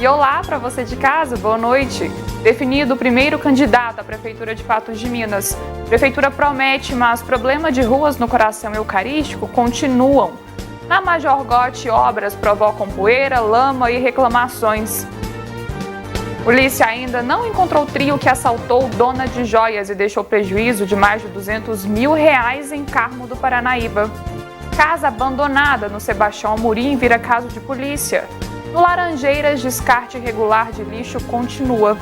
E olá para você de casa, boa noite. Definido o primeiro candidato à Prefeitura de Patos de Minas. A Prefeitura promete, mas problemas de ruas no coração eucarístico continuam. Na Major Gotti, obras provocam poeira, lama e reclamações. Polícia ainda não encontrou o trio que assaltou dona de joias e deixou prejuízo de mais de R$200 mil em Carmo do Paranaíba. Casa abandonada no Sebastião Amorim vira caso de polícia. No Laranjeiras, descarte irregular de lixo continua.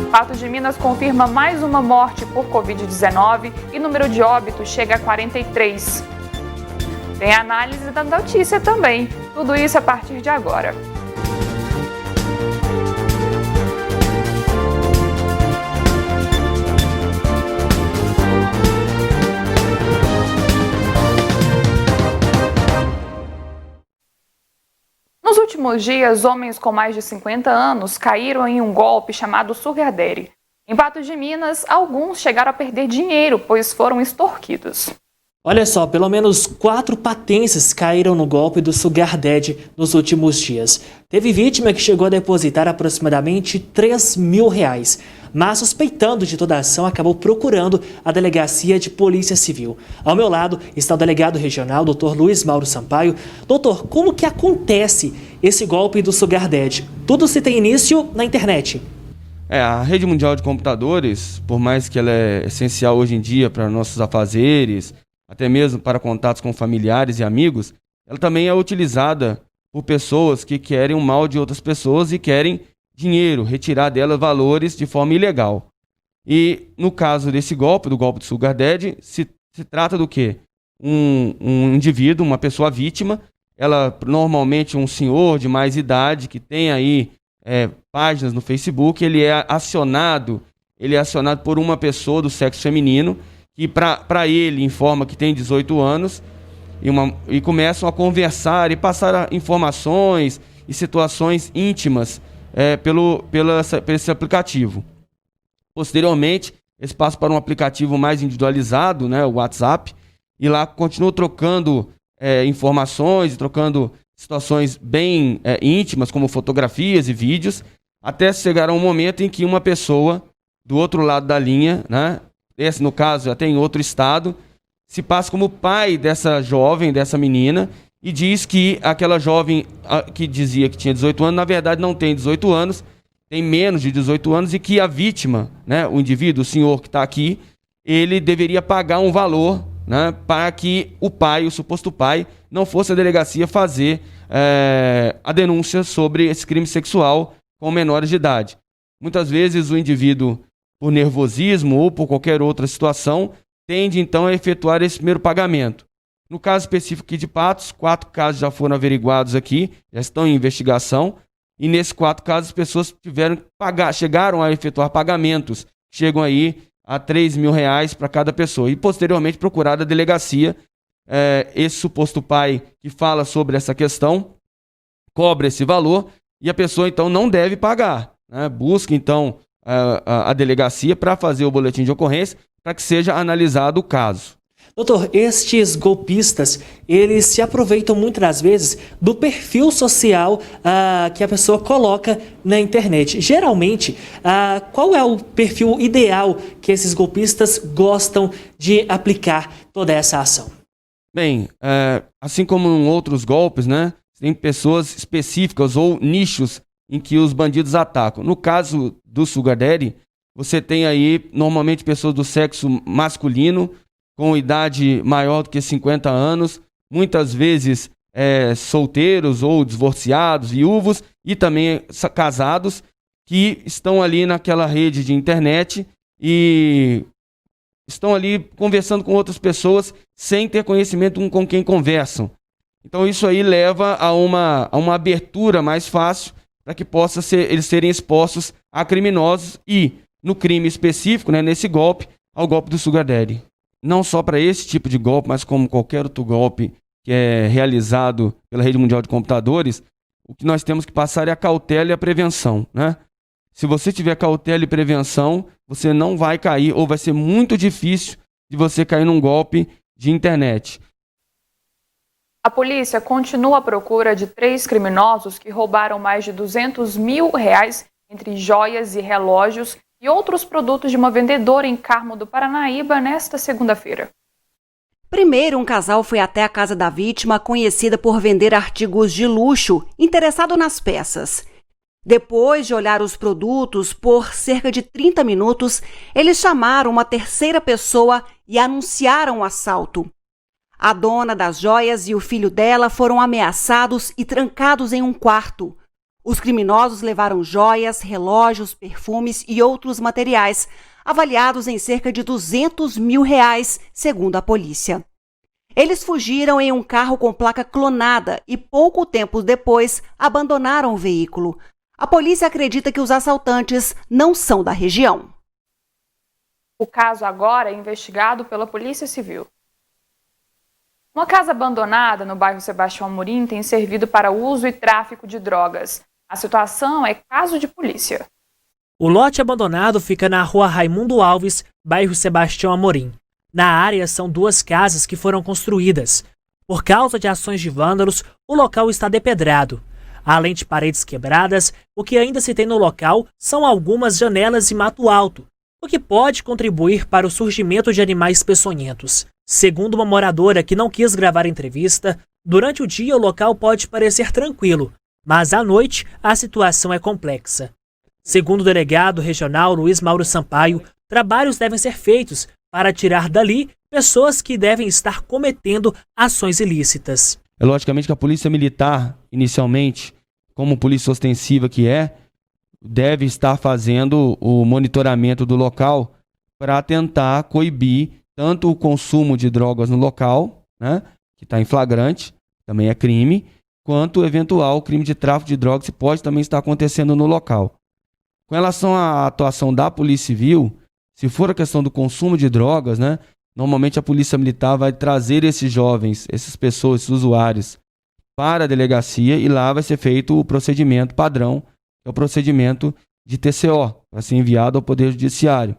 Patos de Minas confirma mais uma morte por Covid-19 e número de óbitos chega a 43. Tem análise da notícia também. Tudo isso a partir de agora. Nos últimos dias, homens com mais de 50 anos caíram em um golpe chamado Sugar Daddy. Em Patos de Minas, alguns chegaram a perder dinheiro, pois foram extorquidos. Olha só, pelo menos 4 patenses caíram no golpe do Sugar Daddy nos últimos dias. Teve vítima que chegou a depositar aproximadamente R$3 mil, mas suspeitando de toda a ação, acabou procurando a Delegacia de Polícia Civil. Ao meu lado está o delegado regional, Dr. Luiz Mauro Sampaio. Doutor, como que acontece esse golpe do Sugar Daddy? Tudo se tem início na internet. A rede mundial de computadores, por mais que ela é essencial hoje em dia para nossos afazeres, até mesmo para contatos com familiares e amigos, ela também é utilizada por pessoas que querem o mal de outras pessoas e querem dinheiro, retirar delas valores de forma ilegal. E no caso desse golpe, do golpe do Sugar Daddy, se trata do quê? Um indivíduo, uma pessoa vítima, ela normalmente um senhor de mais idade que tem aí páginas no Facebook, ele é acionado por uma pessoa do sexo feminino que para ele informa que tem 18 anos e começam a conversar e passar informações e situações íntimas pelo esse aplicativo. Posteriormente, eles passam para um aplicativo mais individualizado, né, o WhatsApp, e lá continuam trocando informações, trocando situações bem íntimas, como fotografias e vídeos, até chegar a um momento em que uma pessoa do outro lado da linha, né, esse no caso até em outro estado, se passa como pai dessa jovem, dessa menina, e diz que aquela jovem que dizia que tinha 18 anos, na verdade não tem 18 anos, tem menos de 18 anos, e que a vítima, né, o indivíduo, o senhor que está aqui, ele deveria pagar um valor, né, para que o pai, o suposto pai, não fosse à delegacia fazer a denúncia sobre esse crime sexual com menores de idade. Muitas vezes o indivíduo, por nervosismo ou por qualquer outra situação, tende então a efetuar esse primeiro pagamento. No caso específico aqui de Patos, 4 casos já foram averiguados aqui, já estão em investigação, e nesses 4 casos as pessoas chegaram a efetuar pagamentos, chegam aí a R$3 mil para cada pessoa, e posteriormente procurada a delegacia, esse suposto pai que fala sobre essa questão, cobra esse valor, e a pessoa então não deve pagar, né? Busca então a delegacia para fazer o boletim de ocorrência, para que seja analisado o caso. Doutor, estes golpistas, eles se aproveitam muitas das vezes do perfil social que a pessoa coloca na internet. Geralmente, qual é o perfil ideal que esses golpistas gostam de aplicar toda essa ação? Bem, assim como em outros golpes, né, tem pessoas específicas ou nichos em que os bandidos atacam. No caso do Sugar Daddy, você tem aí normalmente pessoas do sexo masculino, com idade maior do que 50 anos, muitas vezes solteiros ou divorciados, viúvos e também casados, que estão ali naquela rede de internet e estão ali conversando com outras pessoas sem ter conhecimento com quem conversam. Então isso aí leva a uma abertura mais fácil para que eles serem expostos a criminosos e, no crime específico, né, nesse golpe, ao golpe do Sugar Daddy. Não só para esse tipo de golpe, mas como qualquer outro golpe que é realizado pela rede mundial de computadores, o que nós temos que passar é a cautela e a prevenção, né? Se você tiver cautela e prevenção, você não vai cair, ou vai ser muito difícil de você cair num golpe de internet. A polícia continua à procura de 3 criminosos que roubaram mais de R$200 mil entre joias e relógios e outros produtos de uma vendedora em Carmo do Paranaíba nesta segunda-feira. Primeiro, um casal foi até a casa da vítima, conhecida por vender artigos de luxo, interessado nas peças. Depois de olhar os produtos por cerca de 30 minutos, eles chamaram uma terceira pessoa e anunciaram o assalto. A dona das joias e o filho dela foram ameaçados e trancados em um quarto. Os criminosos levaram joias, relógios, perfumes e outros materiais, avaliados em cerca de R$200 mil, segundo a polícia. Eles fugiram em um carro com placa clonada e pouco tempo depois abandonaram o veículo. A polícia acredita que os assaltantes não são da região. O caso agora é investigado pela Polícia Civil. Uma casa abandonada no bairro Sebastião Amorim tem servido para uso e tráfico de drogas. A situação é caso de polícia. O lote abandonado fica na rua Raimundo Alves, bairro Sebastião Amorim. Na área são 2 casas que foram construídas. Por causa de ações de vândalos, o local está depedrado. Além de paredes quebradas, o que ainda se tem no local são algumas janelas e mato alto, o que pode contribuir para o surgimento de animais peçonhentos. Segundo uma moradora que não quis gravar entrevista, durante o dia o local pode parecer tranquilo, mas à noite a situação é complexa. Segundo o delegado regional Luiz Mauro Sampaio, trabalhos devem ser feitos para tirar dali pessoas que devem estar cometendo ações ilícitas. É logicamente que a polícia militar, inicialmente, como polícia ostensiva que é, deve estar fazendo o monitoramento do local para tentar coibir tanto o consumo de drogas no local, né, que está em flagrante, também é crime, quanto o eventual crime de tráfico de drogas que pode também estar acontecendo no local. Com relação à atuação da Polícia Civil, se for a questão do consumo de drogas, né, normalmente a Polícia Militar vai trazer esses jovens, essas pessoas, esses usuários, para a delegacia e lá vai ser feito o procedimento padrão, que é o procedimento de TCO, para ser enviado ao Poder Judiciário.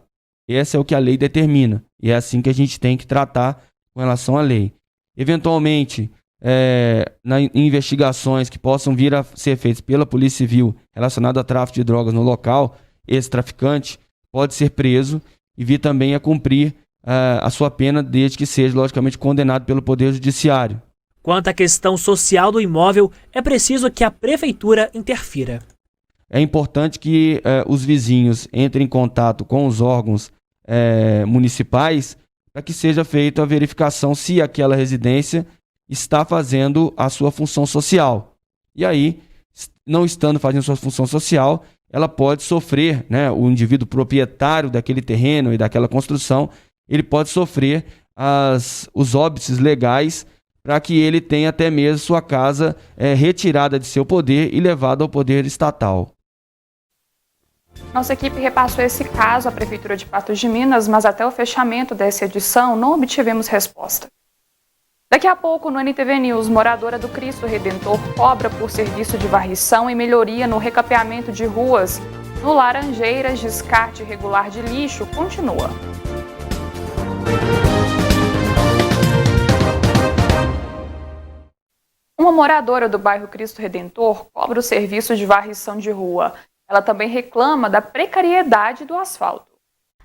Esse é o que a lei determina e é assim que a gente tem que tratar com relação à lei. Eventualmente, em investigações que possam vir a ser feitas pela Polícia Civil relacionadas a tráfico de drogas no local, esse traficante pode ser preso e vir também a cumprir a sua pena, desde que seja, logicamente, condenado pelo Poder Judiciário. Quanto à questão social do imóvel, é preciso que a Prefeitura interfira. É importante que os vizinhos entrem em contato com os órgãos municipais para que seja feita a verificação se aquela residência está fazendo a sua função social. E aí, não estando fazendo sua função social, ela pode sofrer, né, o indivíduo proprietário daquele terreno e daquela construção, ele pode sofrer os óbices legais para que ele tenha até mesmo sua casa retirada de seu poder e levada ao poder estatal. Nossa equipe repassou esse caso à Prefeitura de Patos de Minas, mas até o fechamento dessa edição não obtivemos resposta. Daqui a pouco, no NTV News, moradora do Cristo Redentor cobra por serviço de varrição e melhoria no recapeamento de ruas. No Laranjeiras, descarte irregular de lixo continua. Uma moradora do bairro Cristo Redentor cobra o serviço de varrição de rua. Ela também reclama da precariedade do asfalto.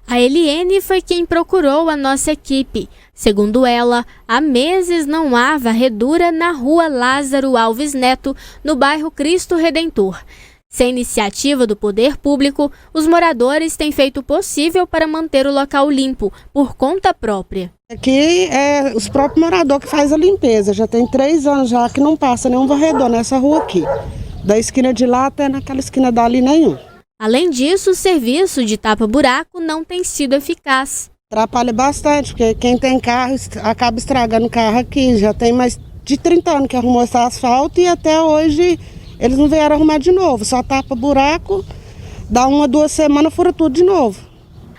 A Eliene foi quem procurou a nossa equipe. Segundo ela, há meses não há varredura na rua Lázaro Alves Neto, no bairro Cristo Redentor. Sem iniciativa do poder público, os moradores têm feito o possível para manter o local limpo, por conta própria. Aqui é os próprios moradores que fazem a limpeza. Já tem 3 anos já que não passa nenhum varredor nessa rua aqui. Da esquina de lá até naquela esquina dali nenhum. Além disso, o serviço de tapa-buraco não tem sido eficaz. Atrapalha bastante, porque quem tem carro acaba estragando o carro aqui. Já tem mais de 30 anos que arrumou esse asfalto e até hoje eles não vieram arrumar de novo. Só tapa buraco, dá 1 ou 2 semanas, fura tudo de novo.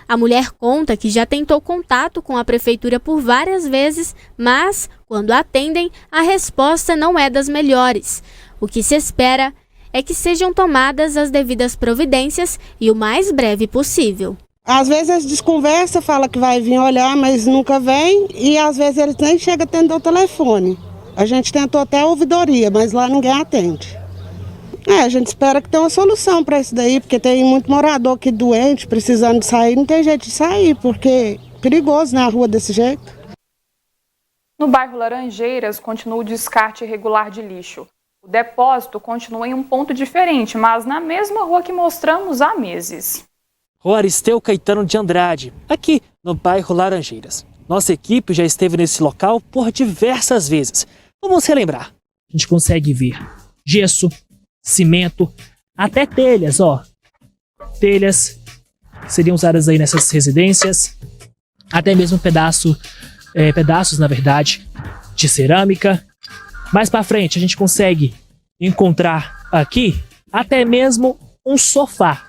A mulher conta que já tentou contato com a prefeitura por várias vezes, mas, quando atendem, a resposta não é das melhores. O que se espera é que sejam tomadas as devidas providências e o mais breve possível. Às vezes eles desconversam, falam que vai vir olhar, mas nunca vem. E às vezes eles nem chegam a atender o telefone. A gente tentou até a ouvidoria, mas lá ninguém atende. A gente espera que tenha uma solução para isso daí, porque tem muito morador aqui doente, precisando de sair, não tem jeito de sair, porque é perigoso na rua desse jeito. No bairro Laranjeiras, continua o descarte irregular de lixo. O depósito continua em um ponto diferente, mas na mesma rua que mostramos há meses. Rua Aristeu Caetano de Andrade, aqui no bairro Laranjeiras. Nossa equipe já esteve nesse local por diversas vezes. Vamos relembrar. A gente consegue ver gesso, cimento, até telhas, ó. Telhas que seriam usadas aí nessas residências. Até mesmo pedaços, na verdade, de cerâmica. Mais para frente a gente consegue encontrar aqui até mesmo um sofá.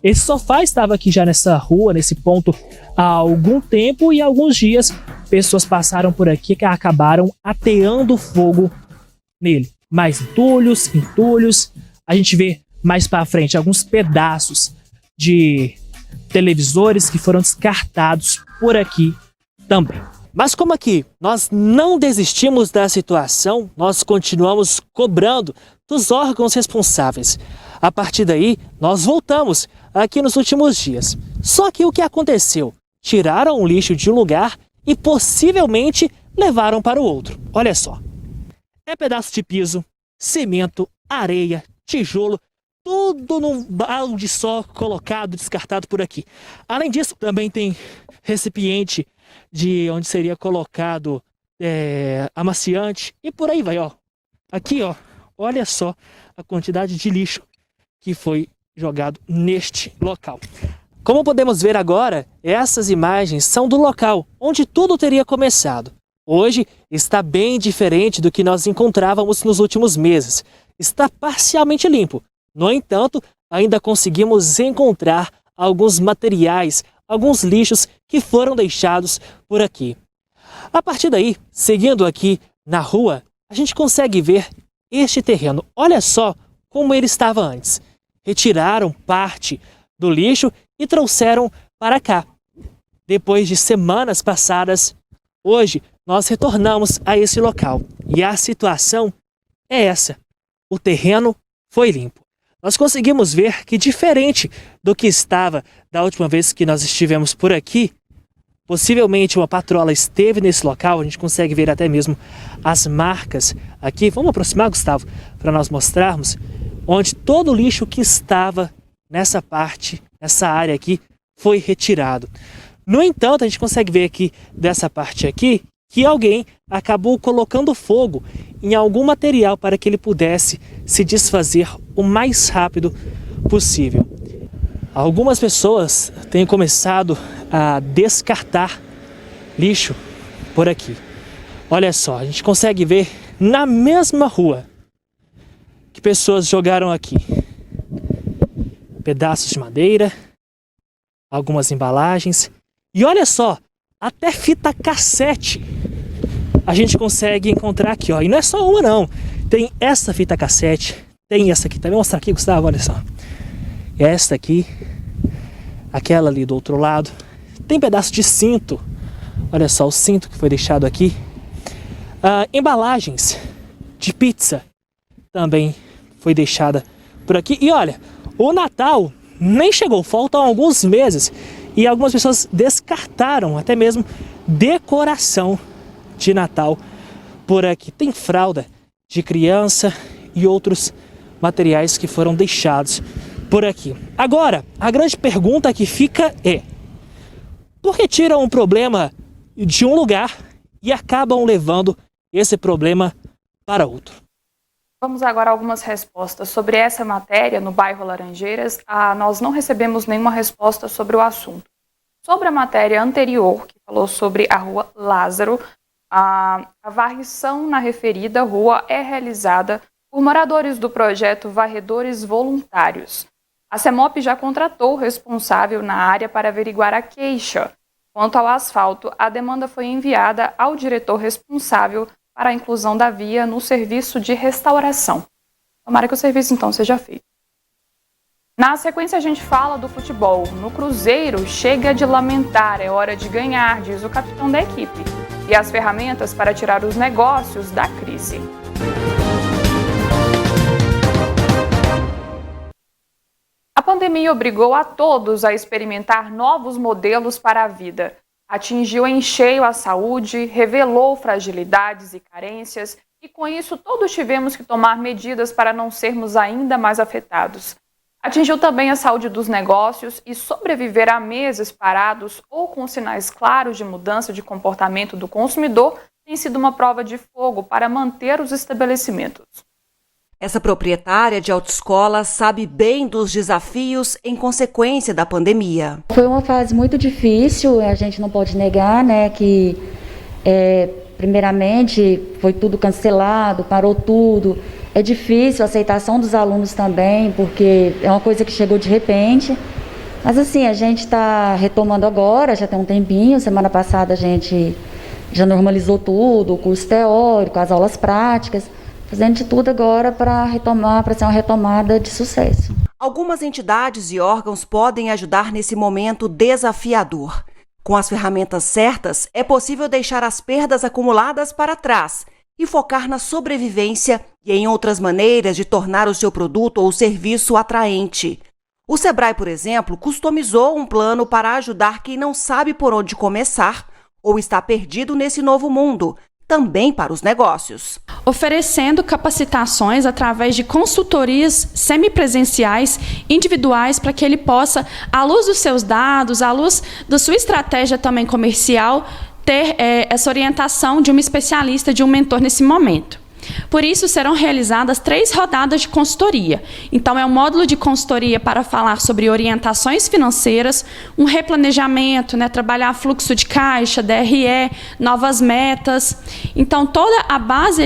Esse sofá estava aqui já nessa rua, nesse ponto, há algum tempo e alguns dias pessoas passaram por aqui que acabaram ateando fogo nele. Mais entulhos. A gente vê mais para frente alguns pedaços de televisores que foram descartados por aqui também. Mas como aqui nós não desistimos da situação, nós continuamos cobrando dos órgãos responsáveis. A partir daí, nós voltamos aqui nos últimos dias. Só que o que aconteceu? Tiraram o lixo de um lugar e possivelmente levaram para o outro. Olha só. É pedaço de piso, cimento, areia, tijolo, tudo num balde só colocado, descartado por aqui. Além disso, também tem recipiente de onde seria colocado amaciante e por aí vai, ó. Aqui, ó, olha só a quantidade de lixo que foi jogado neste local. Como podemos ver agora, essas imagens são do local onde tudo teria começado. Hoje está bem diferente do que nós encontrávamos nos últimos meses. Está parcialmente limpo. No entanto, ainda conseguimos encontrar alguns materiais, alguns lixos que foram deixados por aqui. A partir daí, seguindo aqui na rua, a gente consegue ver este terreno. Olha só como ele estava antes. Retiraram parte do lixo e trouxeram para cá. Depois de semanas passadas, hoje nós retornamos a esse local. E a situação é essa. O terreno foi limpo. Nós conseguimos ver que, diferente do que estava da última vez que nós estivemos por aqui, possivelmente uma patrola esteve nesse local. A gente consegue ver até mesmo as marcas aqui. Vamos aproximar, Gustavo, para nós mostrarmos onde todo o lixo que estava nessa parte, nessa área aqui, foi retirado. No entanto, a gente consegue ver aqui, dessa parte aqui, que alguém acabou colocando fogo em algum material para que ele pudesse se desfazer o mais rápido possível. Algumas pessoas têm começado a descartar lixo por aqui. Olha só, a gente consegue ver na mesma rua que pessoas jogaram aqui pedaços de madeira, algumas embalagens e olha só, até fita cassete a gente consegue encontrar aqui, ó. E não é só uma não, tem essa fita cassete, tem essa aqui também, vou mostrar aqui, Gustavo, olha só. Esta aqui, aquela ali do outro lado, tem pedaço de cinto, olha só o cinto que foi deixado aqui. Embalagens de pizza também foi deixada por aqui. E olha, o Natal nem chegou, faltam alguns meses e algumas pessoas descartaram até mesmo decoração de Natal por aqui. Tem fralda de criança e outros materiais que foram deixados por aqui. Agora, a grande pergunta que fica é: por que tiram um problema de um lugar e acabam levando esse problema para outro? Vamos agora a algumas respostas sobre essa matéria no bairro Laranjeiras. Nós não recebemos nenhuma resposta sobre o assunto. Sobre a matéria anterior, que falou sobre a rua Lázaro, a varrição na referida rua é realizada por moradores do projeto Varredores Voluntários. A CEMOP já contratou o responsável na área para averiguar a queixa. Quanto ao asfalto, a demanda foi enviada ao diretor responsável para a inclusão da via no serviço de restauração. Tomara que o serviço, então, seja feito. Na sequência, a gente fala do futebol. No Cruzeiro, chega de lamentar, é hora de ganhar, diz o capitão da equipe. e as ferramentas para tirar os negócios da crise. A pandemia obrigou a todos a experimentar novos modelos para a vida. Atingiu em cheio a saúde, revelou fragilidades e carências, e com isso todos tivemos que tomar medidas para não sermos ainda mais afetados. Atingiu também a saúde dos negócios e sobreviver a meses parados ou com sinais claros de mudança de comportamento do consumidor tem sido uma prova de fogo para manter os estabelecimentos. Essa proprietária de autoescola sabe bem dos desafios em consequência da pandemia. Foi uma fase muito difícil, a gente não pode negar, né, que primeiramente foi tudo cancelado, parou tudo. É difícil a aceitação dos alunos também, porque é uma coisa que chegou de repente. Mas assim, a gente está retomando agora, já tem um tempinho. Semana passada a gente já normalizou tudo, o curso teórico, as aulas práticas, fazendo de tudo agora para retomar, para ser uma retomada de sucesso. Algumas entidades e órgãos podem ajudar nesse momento desafiador. Com as ferramentas certas, é possível deixar as perdas acumuladas para trás e focar na sobrevivência e em outras maneiras de tornar o seu produto ou serviço atraente. O Sebrae, por exemplo, customizou um plano para ajudar quem não sabe por onde começar ou está perdido nesse novo mundo, também para os negócios. Oferecendo capacitações através de consultorias semipresenciais, individuais, para que ele possa, à luz dos seus dados, à luz da sua estratégia também comercial, ter essa orientação de uma especialista, de um mentor nesse momento. Por isso, serão realizadas 3 rodadas de consultoria. Então, é um módulo de consultoria para falar sobre orientações financeiras, um replanejamento, trabalhar fluxo de caixa, DRE, novas metas. Então, toda a base,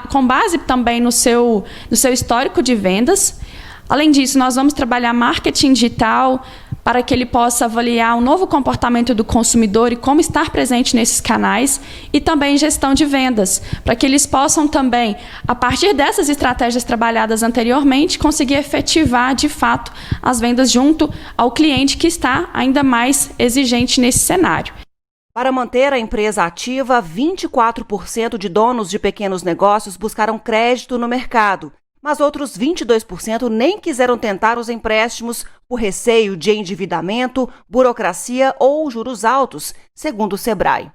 com base também no seu histórico de vendas. Além disso, nós vamos trabalhar marketing digital, para que ele possa avaliar o novo comportamento do consumidor e como estar presente nesses canais, e também gestão de vendas, para que eles possam também, a partir dessas estratégias trabalhadas anteriormente, conseguir efetivar, de fato, as vendas junto ao cliente que está ainda mais exigente nesse cenário. Para manter a empresa ativa, 24% de donos de pequenos negócios buscaram crédito no mercado, mas outros 22% nem quiseram tentar os empréstimos por receio de endividamento, burocracia ou juros altos, segundo o Sebrae.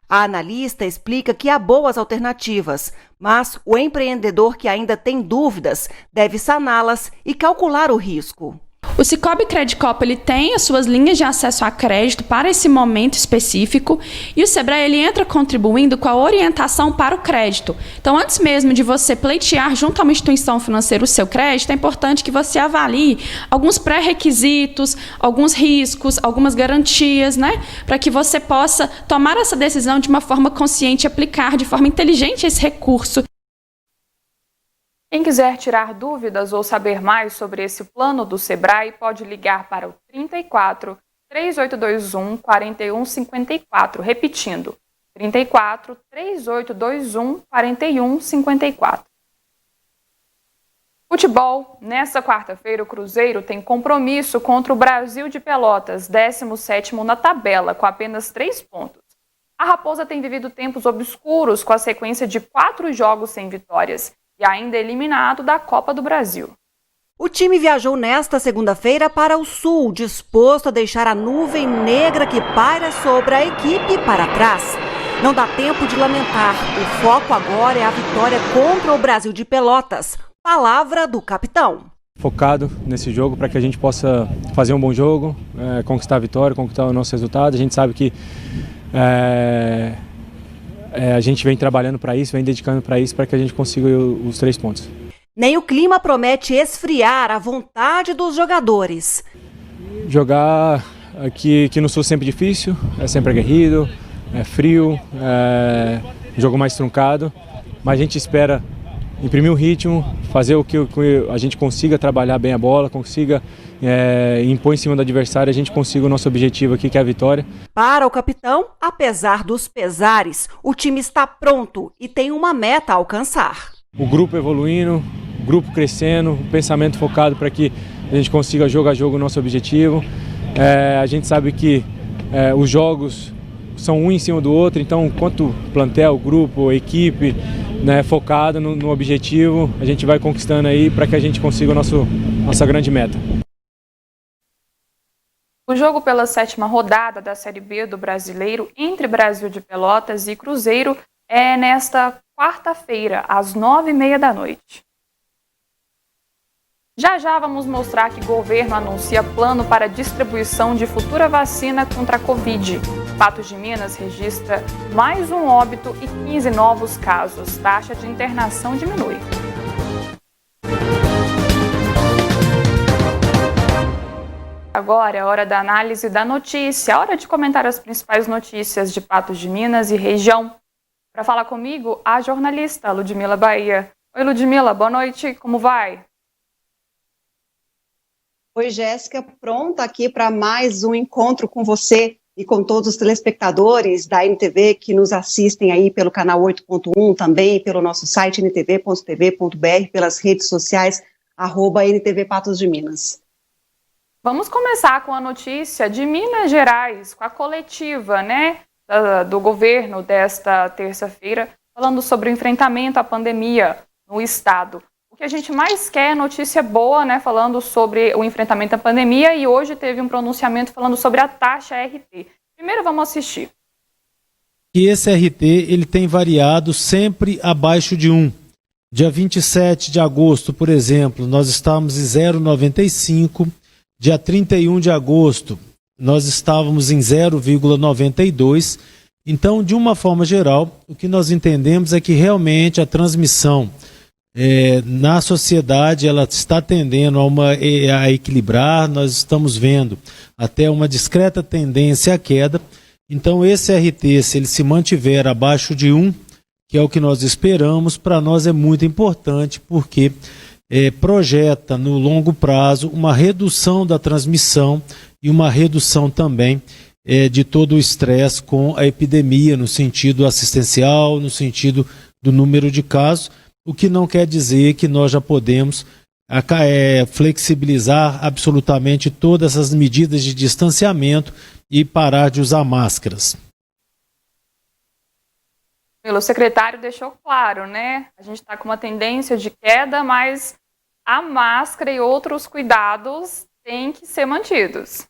A analista explica que há boas alternativas, mas o empreendedor que ainda tem dúvidas deve saná-las e calcular o risco. O Sicoob Credicop, ele tem as suas linhas de acesso a crédito para esse momento específico, e o Sebrae ele entra contribuindo com a orientação para o crédito. Então, antes mesmo de você pleitear junto a uma instituição financeira o seu crédito, é importante que você avalie alguns pré-requisitos, alguns riscos, algumas garantias, para que você possa tomar essa decisão de uma forma consciente e aplicar de forma inteligente esse recurso. Quem quiser tirar dúvidas ou saber mais sobre esse plano do Sebrae, pode ligar para o 34 3821 4154, repetindo, 34 3821 4154. Futebol. Nesta quarta-feira, o Cruzeiro tem compromisso contra o Brasil de Pelotas, 17º na tabela, com apenas 3 pontos. A Raposa tem vivido tempos obscuros com a sequência de 4 jogos sem vitórias e ainda eliminado da Copa do Brasil. O time viajou nesta segunda-feira para o Sul, disposto a deixar a nuvem negra que paira sobre a equipe para trás. Não dá tempo de lamentar. O foco agora é a vitória contra o Brasil de Pelotas. Palavra do capitão. Focado nesse jogo para que a gente possa fazer um bom jogo, conquistar a vitória, conquistar o nosso resultado. A gente sabe que a gente vem trabalhando para isso, vem dedicando para isso, para que a gente consiga os 3 pontos. Nem o clima promete esfriar a vontade dos jogadores. Jogar aqui no Sul é sempre difícil, é sempre aguerrido, é frio, é um jogo mais truncado, mas a gente espera imprimir o ritmo, fazer o que a gente consiga trabalhar bem a bola, consiga impor em cima do adversário, a gente consiga o nosso objetivo aqui, que é a vitória. Para o capitão, apesar dos pesares, o time está pronto e tem uma meta a alcançar. O grupo evoluindo, o grupo crescendo, o pensamento focado para que a gente consiga jogo a jogo o nosso objetivo. A gente sabe que os jogos são um em cima do outro, então quanto plantel, grupo, equipe, né, focado no objetivo, a gente vai conquistando aí para que a gente consiga nossa grande meta. O jogo pela 7ª rodada da Série B do Brasileiro entre Brasil de Pelotas e Cruzeiro é nesta quarta-feira, às 9h30 da noite. Já já vamos mostrar que o governo anuncia plano para distribuição de futura vacina contra a Covid. Patos de Minas registra mais um óbito e 15 novos casos. Taxa de internação diminui. Agora é hora da análise da notícia, hora de comentar as principais notícias de Patos de Minas e região. Para falar comigo, a jornalista Ludmila Bahia. Oi, Ludmila, boa noite, como vai? Oi, Jéssica, pronta aqui para mais um encontro com você e com todos os telespectadores da NTV que nos assistem aí pelo canal 8.1, também pelo nosso site ntv.tv.br, pelas redes sociais, @NTV Patos de Minas. Vamos começar com a notícia de Minas Gerais, com a coletiva, do governo desta terça-feira, falando sobre o enfrentamento à pandemia no estado. O que a gente mais quer é notícia boa, falando sobre o enfrentamento à pandemia, e hoje teve um pronunciamento falando sobre a taxa RT. Primeiro vamos assistir. E esse RT ele tem variado sempre abaixo de 1. Dia 27 de agosto, por exemplo, nós estávamos em 0,95. Dia 31 de agosto, nós estávamos em 0,92. Então, de uma forma geral, o que nós entendemos é que realmente a transmissão na sociedade ela está tendendo a equilibrar. Nós estamos vendo até uma discreta tendência à queda. Então esse RT, se ele se mantiver abaixo de 1, que é o que nós esperamos, para nós é muito importante, porque projeta no longo prazo uma redução da transmissão e uma redução também de todo o estresse com a epidemia, no sentido assistencial, no sentido do número de casos, o que não quer dizer que nós já podemos flexibilizar absolutamente todas as medidas de distanciamento e parar de usar máscaras. O secretário deixou claro, A gente está com uma tendência de queda, mas a máscara e outros cuidados têm que ser mantidos.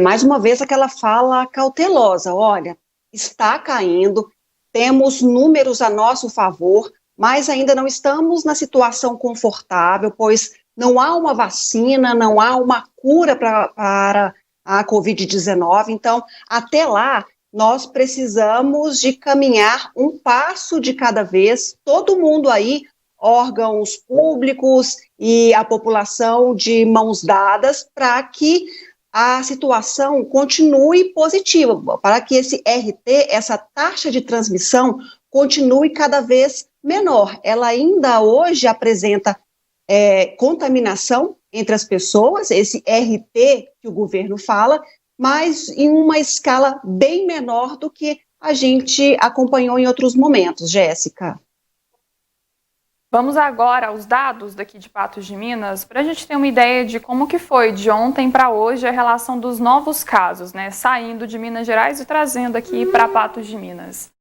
Mais uma vez aquela fala cautelosa, olha, está caindo, temos números a nosso favor, mas ainda não estamos na situação confortável, pois não há uma vacina, não há uma cura para a Covid-19, então até lá nós precisamos de caminhar um passo de cada vez, todo mundo aí, órgãos públicos e a população de mãos dadas, para que a situação continue positiva, para que esse RT, essa taxa de transmissão, continue cada vez menor. Ela ainda hoje apresenta contaminação entre as pessoas, esse RT que o governo fala, mas em uma escala bem menor do que a gente acompanhou em outros momentos, Jéssica. Vamos agora aos dados daqui de Patos de Minas, para a gente ter uma ideia de como que foi de ontem para hoje a relação dos novos casos, saindo de Minas Gerais e trazendo aqui para Patos de Minas.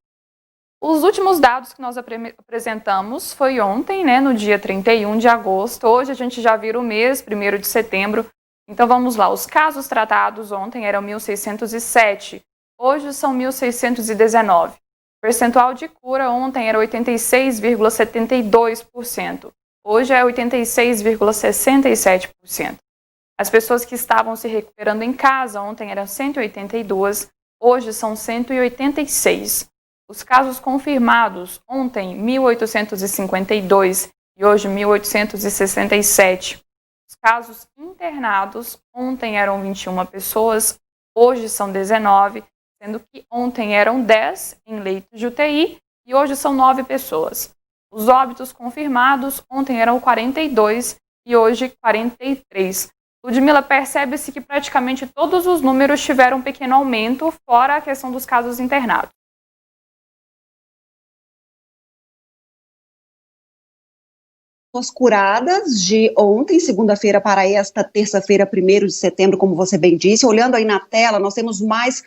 Os últimos dados que nós apresentamos foi ontem, no dia 31 de agosto. Hoje a gente já vira o mês, 1º de setembro. Então vamos lá, os casos tratados ontem eram 1.607, hoje são 1.619. O percentual de cura ontem era 86,72%, hoje é 86,67%. As pessoas que estavam se recuperando em casa ontem eram 182, hoje são 186. Os casos confirmados ontem 1.852 e hoje 1.867. Os casos internados ontem eram 21 pessoas, hoje são 19, sendo que ontem eram 10 em leitos de UTI e hoje são 9 pessoas. Os óbitos confirmados ontem eram 42 e hoje 43. Ludmila, percebe-se que praticamente todos os números tiveram um pequeno aumento, fora a questão dos casos internados. Pessoas curadas de ontem, segunda-feira, para esta terça-feira, 1º de setembro, como você bem disse. Olhando aí na tela, nós temos mais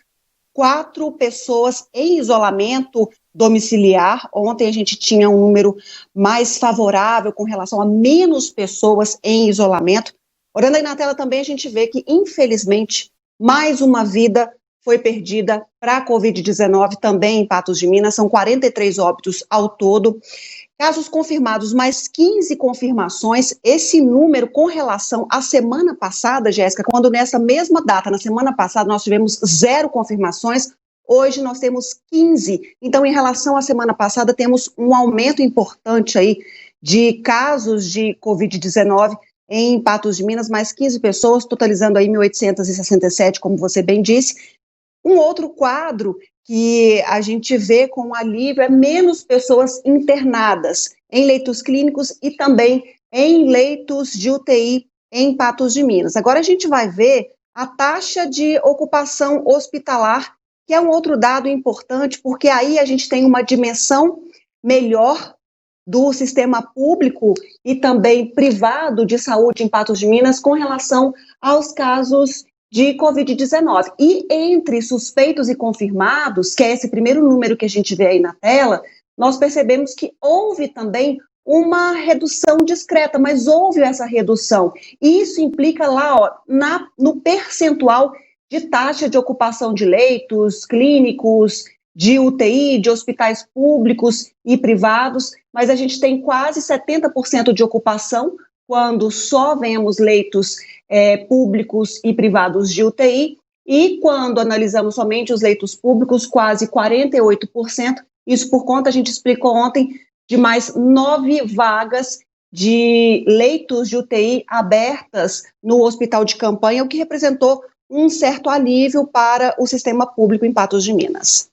4 pessoas em isolamento domiciliar. Ontem a gente tinha um número mais favorável com relação a menos pessoas em isolamento. Olhando aí na tela também a gente vê que, infelizmente, mais uma vida foi perdida para a Covid-19 também em Patos de Minas. São 43 óbitos ao todo. Casos confirmados, mais 15 confirmações. Esse número com relação à semana passada, Jéssica, quando nessa mesma data, na semana passada, nós tivemos 0 confirmações, hoje nós temos 15. Então, em relação à semana passada, temos um aumento importante aí de casos de Covid-19 em Patos de Minas, mais 15 pessoas, totalizando aí 1.867, como você bem disse. Um outro quadro que a gente vê com alívio é menos pessoas internadas em leitos clínicos e também em leitos de UTI em Patos de Minas. Agora a gente vai ver a taxa de ocupação hospitalar, que é um outro dado importante, porque aí a gente tem uma dimensão melhor do sistema público e também privado de saúde em Patos de Minas com relação aos casos de Covid-19. E entre suspeitos e confirmados, que é esse primeiro número que a gente vê aí na tela, nós percebemos que houve também uma redução discreta, mas houve essa redução. E isso implica lá, ó, no percentual de taxa de ocupação de leitos clínicos, de UTI, de hospitais públicos e privados, mas a gente tem quase 70% de ocupação quando só vemos leitos públicos e privados de UTI, e quando analisamos somente os leitos públicos, quase 48%, isso por conta, a gente explicou ontem, de mais 9 vagas de leitos de UTI abertas no hospital de campanha, o que representou um certo alívio para o sistema público em Patos de Minas.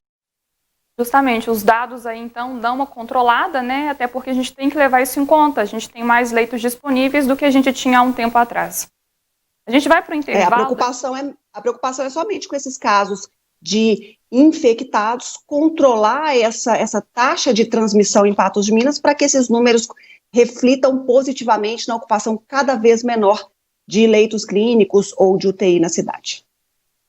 Justamente, os dados aí, então, dão uma controlada, né? Até porque a gente tem que levar isso em conta. A gente tem mais leitos disponíveis do que a gente tinha há um tempo atrás. A gente vai para o intervalo. A preocupação é somente com esses casos de infectados, controlar essa taxa de transmissão em Patos de Minas para que esses números reflitam positivamente na ocupação cada vez menor de leitos clínicos ou de UTI na cidade.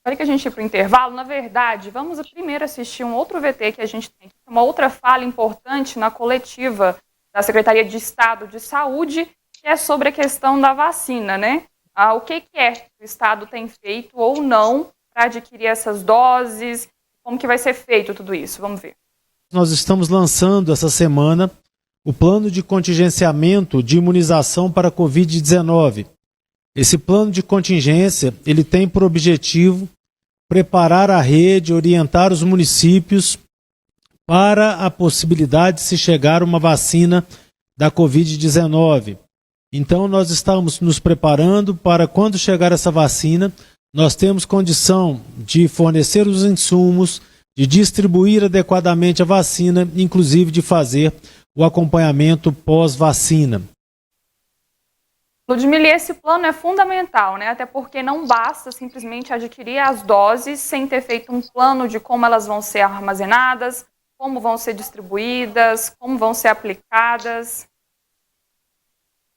Para que a gente ir para o intervalo, na verdade, vamos primeiro assistir um outro VT que a gente tem, uma outra fala importante na coletiva da Secretaria de Estado de Saúde, que é sobre a questão da vacina, né? O que é que o Estado tem feito ou não para adquirir essas doses, como que vai ser feito tudo isso? Vamos ver. Nós estamos lançando essa semana o plano de contingenciamento de imunização para a Covid-19. Esse plano de contingência, ele tem por objetivo preparar a rede, orientar os municípios para a possibilidade de se chegar a uma vacina da Covid-19. Então, nós estamos nos preparando para, quando chegar essa vacina, nós temos condição de fornecer os insumos, de distribuir adequadamente a vacina, inclusive de fazer o acompanhamento pós-vacina. Ludmila, esse plano é fundamental, né? Até porque não basta simplesmente adquirir as doses sem ter feito um plano de como elas vão ser armazenadas, como vão ser distribuídas, como vão ser aplicadas.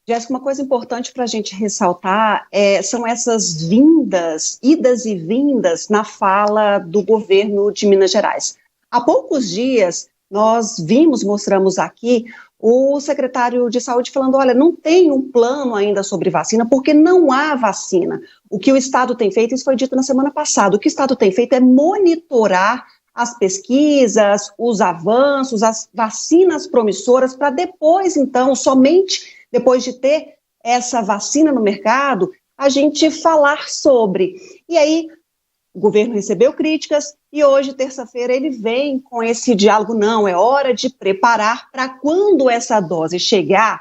Jéssica, uma coisa importante para a gente ressaltar são essas vindas, idas e vindas na fala do governo de Minas Gerais. Há poucos dias, nós mostramos aqui, o secretário de Saúde falando, olha, não tem um plano ainda sobre vacina, porque não há vacina. O que o Estado tem feito, isso foi dito na semana passada, o que o Estado tem feito é monitorar as pesquisas, os avanços, as vacinas promissoras, para depois, então, somente depois de ter essa vacina no mercado, a gente falar sobre. E aí, o governo recebeu críticas e hoje, terça-feira, ele vem com esse diálogo. Não, é hora de preparar para quando essa dose chegar,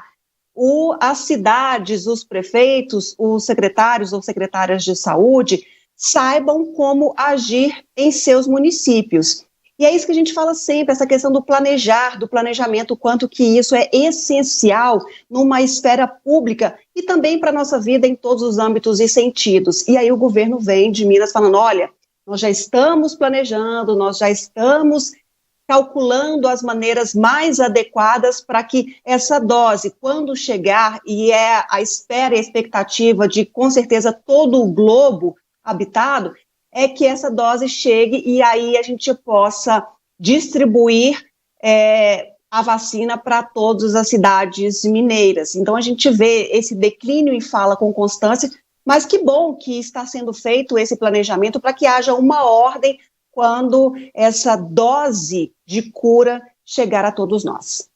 as cidades, os prefeitos, os secretários ou secretárias de saúde saibam como agir em seus municípios. E é isso que a gente fala sempre, essa questão do planejar, do planejamento, o quanto que isso é essencial numa esfera pública e também para a nossa vida em todos os âmbitos e sentidos. E aí o governo vem de Minas falando, olha, nós já estamos planejando, nós já estamos calculando as maneiras mais adequadas para que essa dose, quando chegar, e é a espera e a expectativa de, com certeza, todo o globo habitado, é que essa dose chegue e aí a gente possa distribuir a vacina para todas as cidades mineiras. Então a gente vê esse declínio e fala com constância, mas que bom que está sendo feito esse planejamento para que haja uma ordem quando essa dose de cura chegar a todos nós.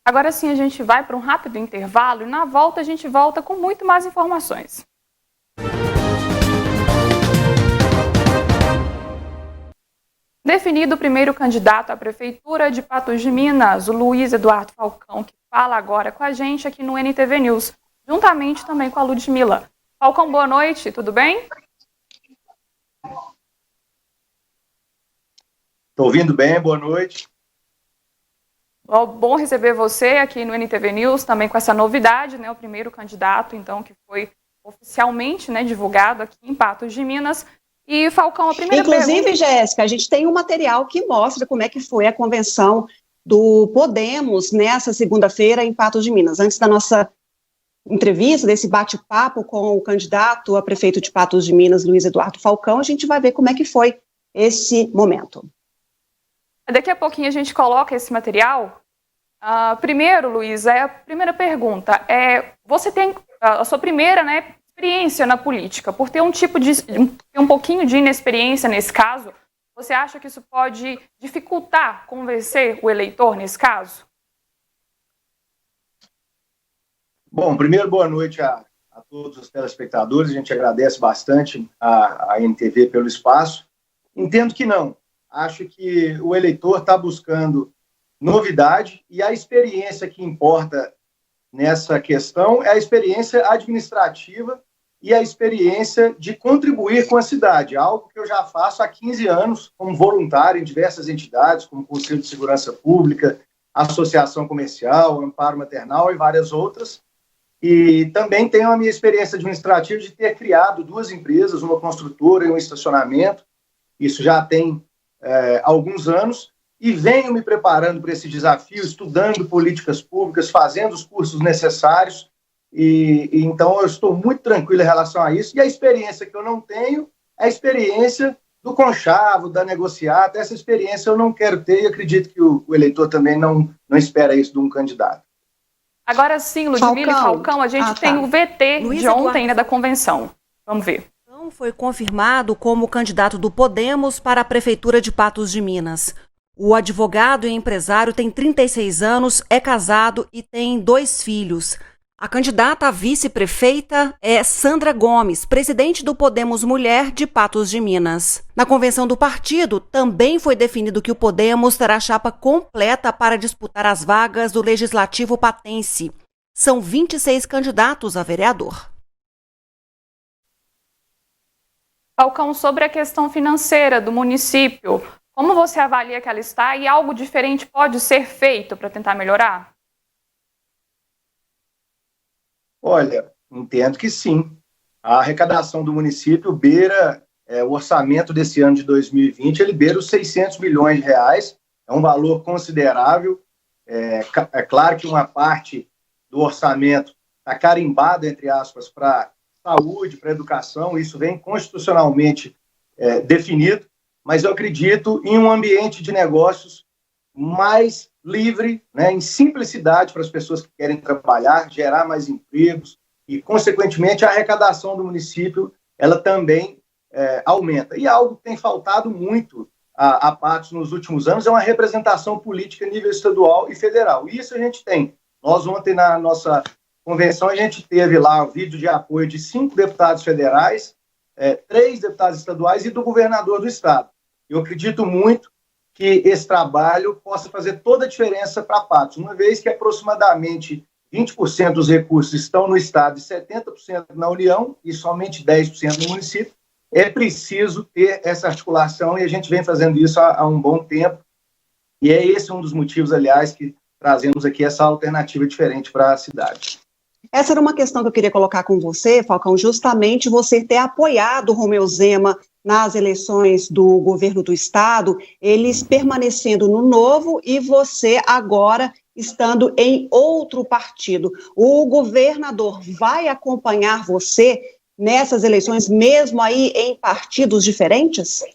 Agora sim, a gente vai para um rápido intervalo e na volta a gente volta com muito mais informações. Definido o primeiro candidato à Prefeitura de Patos de Minas, o Luiz Eduardo Falcão, que fala agora com a gente aqui no NTV News, juntamente também com a Ludmila. Falcão, boa noite, tudo bem? Estou ouvindo bem, boa noite. Bom receber você aqui no NTV News, também com essa novidade, né, o primeiro candidato, então, que foi oficialmente, né, divulgado aqui em Patos de Minas. E, Falcão, a primeira Inclusive, pergunta... Jéssica, a gente tem um material que mostra como é que foi a convenção do Podemos nessa segunda-feira em Patos de Minas. Antes da nossa entrevista, desse bate-papo com o candidato a prefeito de Patos de Minas, Luiz Eduardo Falcão, a gente vai ver como é que foi esse momento. Daqui a pouquinho a gente coloca esse material. Primeiro, Luiz, a primeira pergunta é: você tem a sua primeira, né, experiência na política, por ter um pouquinho de inexperiência nesse caso, você acha que isso pode dificultar convencer o eleitor nesse caso? Bom, primeiro, boa noite a todos os telespectadores. A gente agradece bastante a NTV pelo espaço. Entendo que não. Acho que o eleitor está buscando novidade e a experiência que importa nessa questão é a experiência administrativa e a experiência de contribuir com a cidade, algo que eu já faço há 15 anos como voluntário em diversas entidades, como Conselho de Segurança Pública, Associação Comercial, Amparo Maternal e várias outras. E também tenho a minha experiência administrativa de ter criado 2 empresas, uma construtora e um estacionamento. Isso já tem alguns anos. E venho me preparando para esse desafio, estudando políticas públicas, fazendo os cursos necessários, e então eu estou muito tranquilo em relação a isso. E a experiência que eu não tenho é a experiência do conchavo, da negociata. Essa experiência eu não quero ter e acredito que o eleitor também não espera isso de um candidato. Agora sim, Ludmila e Falcão, a gente tem o VT Luiz de ontem, Eduardo. né, da convenção. Vamos ver. Foi confirmado como candidato do Podemos para a Prefeitura de Patos de Minas. O advogado e empresário tem 36 anos, é casado e tem 2 filhos. A candidata a vice-prefeita é Sandra Gomes, presidente do Podemos Mulher de Patos de Minas. Na convenção do partido, também foi definido que o Podemos terá chapa completa para disputar as vagas do Legislativo patense. São 26 candidatos a vereador. Falcão, sobre a questão financeira do município, como você avalia que ela está e algo diferente pode ser feito para tentar melhorar? Olha, entendo que sim. A arrecadação do município beira, o orçamento desse ano de 2020, ele beira os 600 milhões de reais, é um valor considerável. É claro que uma parte do orçamento está carimbada, entre aspas, para saúde, para educação, isso vem constitucionalmente definido, mas eu acredito em um ambiente de negócios mais livre, né, em simplicidade para as pessoas que querem trabalhar, gerar mais empregos e, consequentemente, a arrecadação do município ela também aumenta. E algo que tem faltado muito a Patos nos últimos anos é uma representação política a nível estadual e federal. E isso a gente tem. Nós ontem, na nossa convenção, a gente teve lá o vídeo de apoio de 5 deputados federais, 3 deputados estaduais e do governador do estado. Eu acredito muito que esse trabalho possa fazer toda a diferença para Patos, uma vez que aproximadamente 20% dos recursos estão no estado e 70% na União e somente 10% no município. É preciso ter essa articulação e a gente vem fazendo isso há um bom tempo. E é esse um dos motivos, aliás, que trazemos aqui essa alternativa diferente para a cidade. Essa era uma questão que eu queria colocar com você, Falcão, justamente você ter apoiado o Romeu Zema nas eleições do governo do estado, eles permanecendo no Novo e você agora estando em outro partido. O governador vai acompanhar você nessas eleições, mesmo aí em partidos diferentes?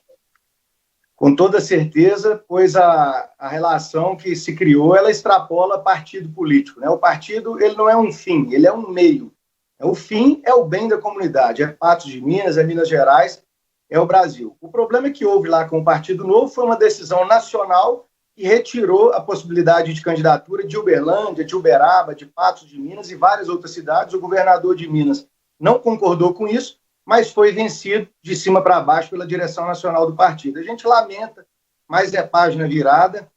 Com toda certeza, pois a relação que se criou, ela extrapola partido político, né? O partido, ele não é um fim, ele é um meio. O fim é o bem da comunidade, é Patos de Minas, é Minas Gerais, é o Brasil. O problema que houve lá com o Partido Novo foi uma decisão nacional que retirou a possibilidade de candidatura de Uberlândia, de Uberaba, de Patos de Minas e várias outras cidades. O governador de Minas não concordou com isso, mas foi vencido de cima para baixo pela direção nacional do partido. A gente lamenta, mas é página virada.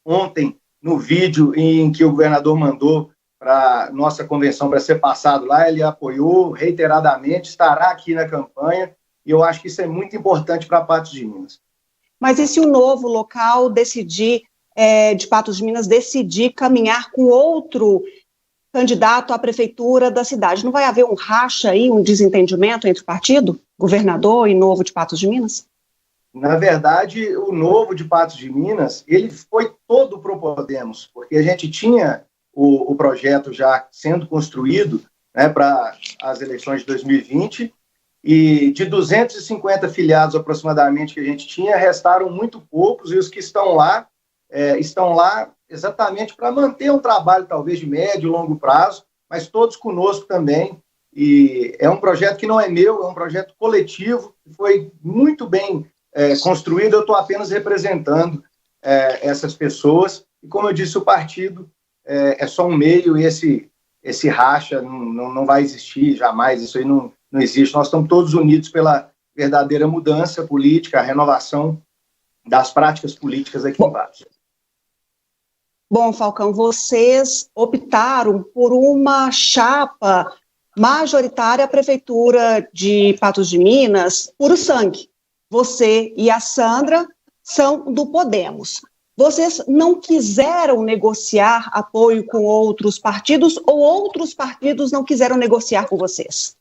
Ontem, no vídeo em que o governador mandou para nossa convenção para ser passado lá, ele apoiou reiteradamente, estará aqui na campanha, e eu acho que isso é muito importante para Patos de Minas. Mas e se o novo local decidir, de Patos de Minas, decidir caminhar com outro candidato à prefeitura da cidade? Não vai haver um racha aí, um desentendimento entre o partido, governador e Novo de Patos de Minas? Na verdade, o Novo de Patos de Minas, ele foi todo pro Podemos, porque a gente tinha o projeto já sendo construído, né, para as eleições de 2020, e de 250 filiados aproximadamente que a gente tinha, restaram muito poucos, e os que estão lá exatamente para manter um trabalho talvez de médio e longo prazo, mas todos conosco também, e é um projeto que não é meu, é um projeto coletivo, que foi muito bem construído, eu estou apenas representando essas pessoas, e como eu disse, o partido é só um meio, e esse racha não vai existir jamais, isso aí não existe, nós estamos todos unidos pela verdadeira mudança política, a renovação das práticas políticas aqui em Patos. Bom, Falcão, vocês optaram por uma chapa majoritária à Prefeitura de Patos de Minas, puro sangue. Você e a Sandra são do Podemos. Vocês não quiseram negociar apoio com outros partidos ou outros partidos não quiseram negociar com vocês?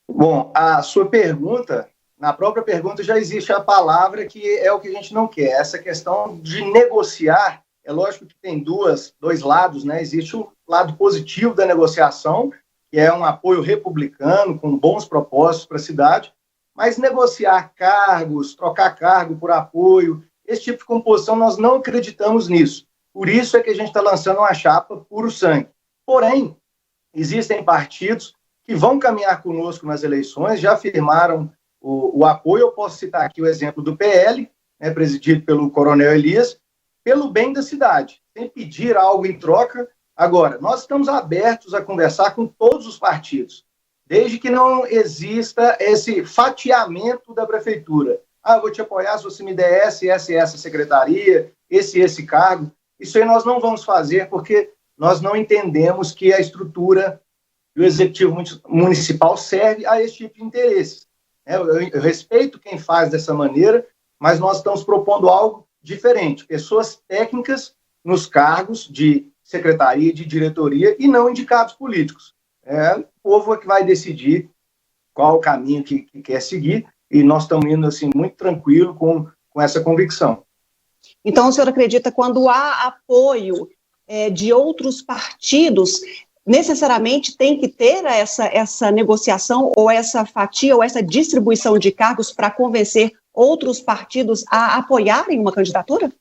Bom, a sua pergunta, na própria pergunta já existe a palavra que é o que a gente não quer. Essa questão de negociar, é lógico que tem dois lados, né? Existe o lado positivo da negociação, que é um apoio republicano, com bons propósitos para a cidade, mas negociar cargos, trocar cargo por apoio, esse tipo de composição, nós não acreditamos nisso. Por isso é que a gente está lançando uma chapa puro sangue. Porém, existem partidos que vão caminhar conosco nas eleições, já firmaram o apoio. Eu posso citar aqui o exemplo do PL, né, presidido pelo Coronel Elias, pelo bem da cidade, sem pedir algo em troca. Agora, nós estamos abertos a conversar com todos os partidos, desde que não exista esse fatiamento da prefeitura. Eu vou te apoiar se você me der essa secretaria, esse cargo. Isso aí nós não vamos fazer, porque nós não entendemos que a estrutura do Executivo Municipal serve a esse tipo de interesses. Eu respeito quem faz dessa maneira, mas nós estamos propondo algo diferente. Pessoas técnicas nos cargos de secretaria, de diretoria, e não indicados políticos. O povo é que vai decidir qual o caminho que quer seguir, e nós estamos indo assim, muito tranquilo com essa convicção. Então, o senhor acredita que quando há apoio de outros partidos, necessariamente tem que ter essa negociação ou essa fatia ou essa distribuição de cargos para convencer outros partidos a apoiarem uma candidatura?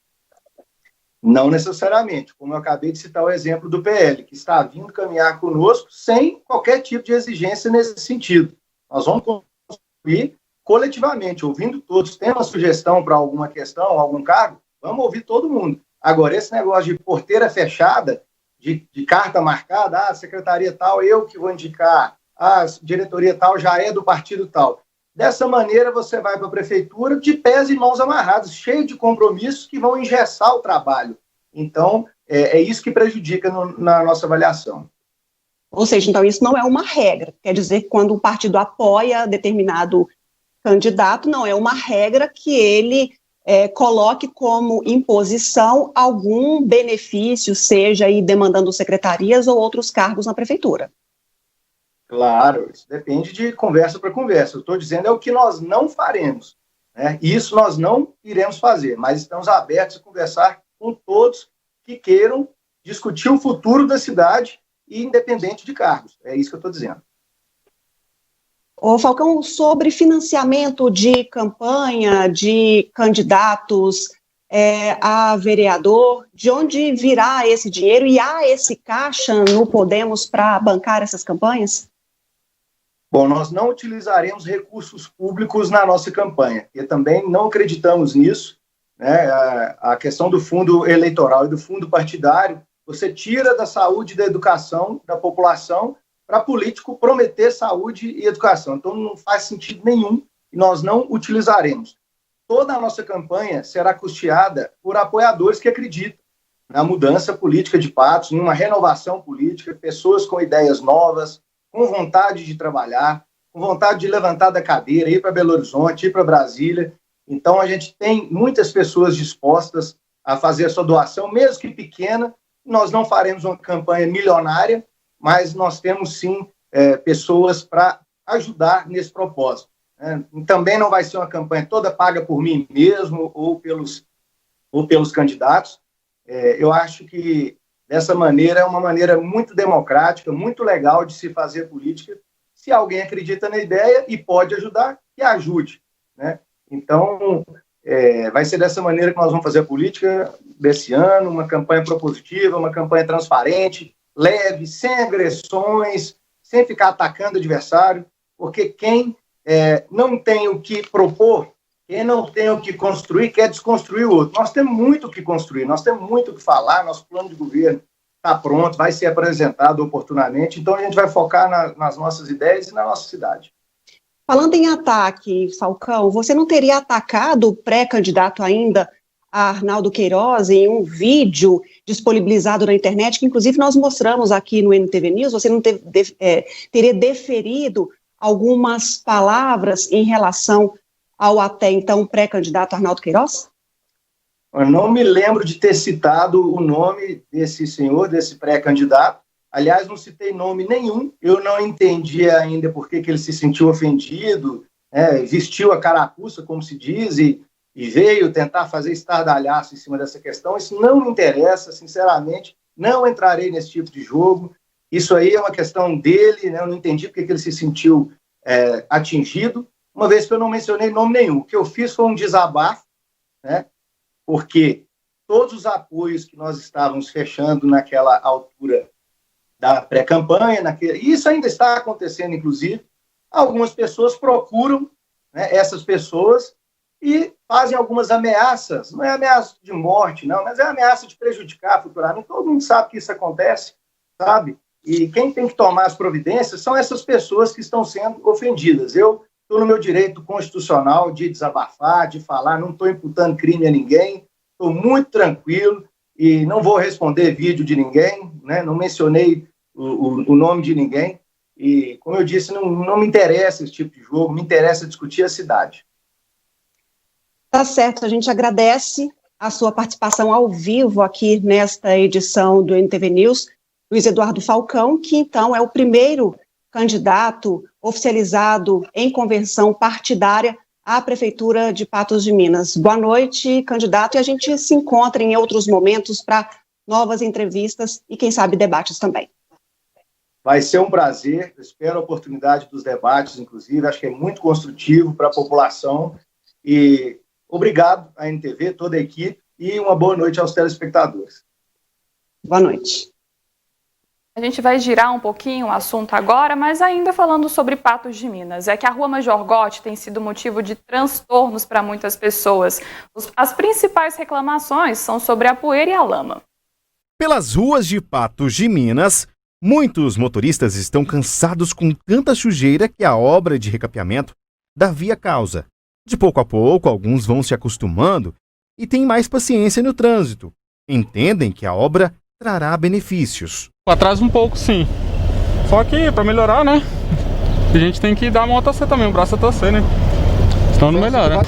Não necessariamente, como eu acabei de citar o exemplo do PL, que está vindo caminhar conosco sem qualquer tipo de exigência nesse sentido. Nós vamos construir coletivamente, ouvindo todos. Tem uma sugestão para alguma questão, algum cargo? Vamos ouvir todo mundo. Agora, esse negócio de porteira fechada, de carta marcada, a secretaria tal, eu que vou indicar, a diretoria tal já é do partido tal. Dessa maneira, você vai para a prefeitura de pés e mãos amarrados, cheio de compromissos que vão engessar o trabalho. Então, é isso que prejudica na nossa avaliação. Ou seja, então isso não é uma regra. Quer dizer que quando um partido apoia determinado candidato, não é uma regra que ele coloque como imposição algum benefício, seja aí demandando secretarias ou outros cargos na prefeitura. Claro, isso depende de conversa para conversa. Eu estou dizendo o que nós não faremos, né? Isso nós não iremos fazer, mas estamos abertos a conversar com todos que queiram discutir o futuro da cidade, independente de cargos. É isso que eu estou dizendo. Ô Falcão, sobre financiamento de campanha de candidatos a vereador, de onde virá esse dinheiro e há esse caixa no Podemos para bancar essas campanhas? Bom, nós não utilizaremos recursos públicos na nossa campanha, e também não acreditamos nisso, né? A questão do fundo eleitoral e do fundo partidário, você tira da saúde e da educação da população para político prometer saúde e educação. Então não faz sentido nenhum e nós não utilizaremos. Toda a nossa campanha será custeada por apoiadores que acreditam na mudança política de Patos, numa renovação política, pessoas com ideias novas, com vontade de trabalhar, com vontade de levantar da cadeira, ir para Belo Horizonte, ir para Brasília. Então, a gente tem muitas pessoas dispostas a fazer a sua doação, mesmo que pequena. Nós não faremos uma campanha milionária, mas nós temos, sim, pessoas para ajudar nesse propósito. Também não vai ser uma campanha toda paga por mim mesmo ou pelos candidatos. Eu acho que dessa maneira é uma maneira muito democrática, muito legal de se fazer política. Se alguém acredita na ideia e pode ajudar, que ajude, né? Então, vai ser dessa maneira que nós vamos fazer a política desse ano, uma campanha propositiva, uma campanha transparente, leve, sem agressões, sem ficar atacando o adversário, porque quem não tem o que propor, quem não tem o que construir, quer desconstruir o outro. Nós temos muito o que construir, nós temos muito o que falar, nosso plano de governo está pronto, vai ser apresentado oportunamente, então a gente vai focar nas nossas ideias e na nossa cidade. Falando em ataque, Falcão, você não teria atacado o pré-candidato ainda, a Arnaldo Queiroz, em um vídeo disponibilizado na internet, que inclusive nós mostramos aqui no NTV News? Você não teria deferido algumas palavras em relação ao até então pré-candidato Arnaldo Queiroz? Eu não me lembro de ter citado o nome desse senhor, desse pré-candidato. Aliás, não citei nome nenhum. Eu não entendi ainda por que ele se sentiu ofendido, vestiu a carapuça, como se diz, e veio tentar fazer estardalhaço em cima dessa questão. Isso não me interessa, sinceramente. Não entrarei nesse tipo de jogo. Isso aí é uma questão dele, né? Eu não entendi porque ele se sentiu atingido, uma vez que eu não mencionei nome nenhum. O que eu fiz foi um desabafo, né? Porque todos os apoios que nós estávamos fechando naquela altura da pré-campanha, e isso ainda está acontecendo, inclusive, algumas pessoas procuram, né, essas pessoas e fazem algumas ameaças. Não é ameaça de morte, não, mas é ameaça de prejudicar futuramente. Todo mundo sabe que isso acontece, sabe? E quem tem que tomar as providências são essas pessoas que estão sendo ofendidas. Eu estou no meu direito constitucional de desabafar, de falar, não estou imputando crime a ninguém, estou muito tranquilo e não vou responder vídeo de ninguém, né? Não mencionei o nome de ninguém e, como eu disse, não me interessa esse tipo de jogo, me interessa discutir a cidade. Tá certo, a gente agradece a sua participação ao vivo aqui nesta edição do NTV News, Luiz Eduardo Falcão, que então é o primeiro candidato oficializado em convenção partidária à Prefeitura de Patos de Minas. Boa noite, candidato, e a gente se encontra em outros momentos para novas entrevistas e, quem sabe, debates também. Vai ser um prazer, eu espero a oportunidade dos debates, inclusive, acho que é muito construtivo para a população, e obrigado à NTV, toda a equipe, e uma boa noite aos telespectadores. Boa noite. A gente vai girar um pouquinho o assunto agora, mas ainda falando sobre Patos de Minas. É que a Rua Major Gotti tem sido motivo de transtornos para muitas pessoas. As principais reclamações são sobre a poeira e a lama. Pelas ruas de Patos de Minas, muitos motoristas estão cansados com tanta sujeira que a obra de recapeamento da via causa. De pouco a pouco, alguns vão se acostumando e têm mais paciência no trânsito. Entendem que a obra trará benefícios. Atrasa um pouco, sim. Só que, para melhorar, né? A gente tem que dar a mão a torcer também, o braço a torcer, né? Senão não melhora.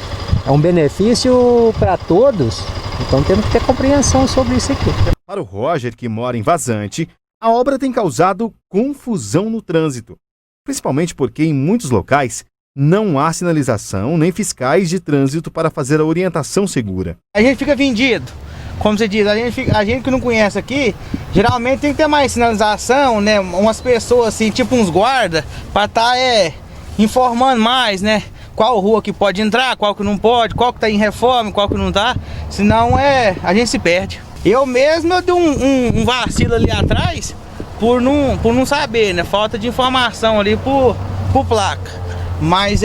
É um benefício para todos, então temos que ter compreensão sobre isso aqui. Para o Roger, que mora em Vazante, a obra tem causado confusão no trânsito. Principalmente porque em muitos locais não há sinalização nem fiscais de trânsito para fazer a orientação segura. A gente fica vendido. Como você diz, a gente que não conhece aqui, geralmente tem que ter mais sinalização, né? Umas pessoas assim, tipo uns guardas, para estar informando mais, né? Qual rua que pode entrar, qual que não pode, qual que tá em reforma, qual que não tá. Senão a gente se perde. Eu mesmo dei um vacilo ali atrás por não saber, né? Falta de informação ali por placa. Mas